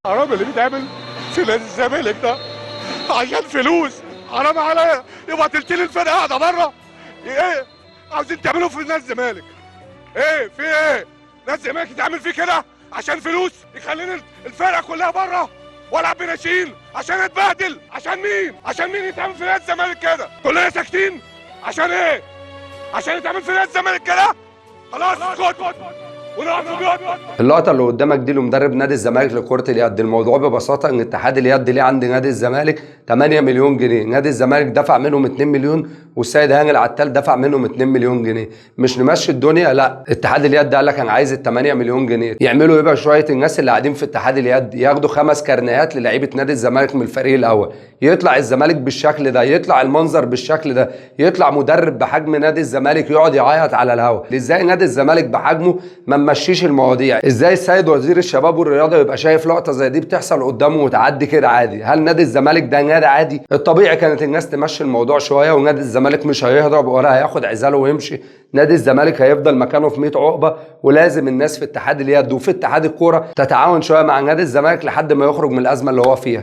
حرام اللي بيتعمل في نادي الزمالك ده عشان فلوس. حرام عليا، يبقى تلتين الفرقه قاعده بره. ايه عاوزين تعملوا في نادي الزمالك؟ ايه في ايه؟ نادي الزمالك يتعمل فيه كده عشان فلوس؟ يخلينا الفرقه كلها بره والعب بناشئين عشان اتبهدل؟ عشان مين؟ عشان مين يتعمل في نادي الزمالك كده؟ كلنا ساكتين عشان ايه؟ عشان يتعمل في نادي الزمالك كده؟ خلاص اسكت ونقعد في بيوتنا. اللقطه اللي قدامك دي لمدرب نادي الزمالك لكره اليد. الموضوع ببساطه ان اتحاد اليد ليه عند نادي الزمالك 8 مليون جنيه، نادي الزمالك دفع منهم 2 مليون والسيد هاني العتال دفع منهم 2 مليون جنيه. مش نمشي الدنيا، لا، اتحاد اليد قال لك انا عايز ال 8 مليون جنيه. يعملوا يبقى شويه الناس اللي قاعدين في اتحاد اليد ياخدوا 5 كارنيهات للعيبه نادي الزمالك من الفريق الاول، يطلع الزمالك بالشكل ده، يطلع المنظر بالشكل ده، يطلع مدرب بحجم نادي الزمالك يقعد يعيط على الهوا. ازاي نادي الزمالك بحجمه ما نمشيش المواضيع؟ ازاي السيد وزير الشباب والرياضه يبقى شايف لقطه زي دي بتحصل قدامه وتعدي كده عادي؟ هل نادي الزمالك ده نادي عادي؟ الطبيعي كانت الناس تمشي الموضوع شويه، ونادي الزمالك مش هيهرب ولا هياخد عزاله ويمشي. نادي الزمالك هيفضل مكانه في 100 عقبه، ولازم الناس في اتحاد اليد وفي اتحاد الكوره تتعاون شويه مع نادي الزمالك لحد ما يخرج من الازمه اللي هو فيها.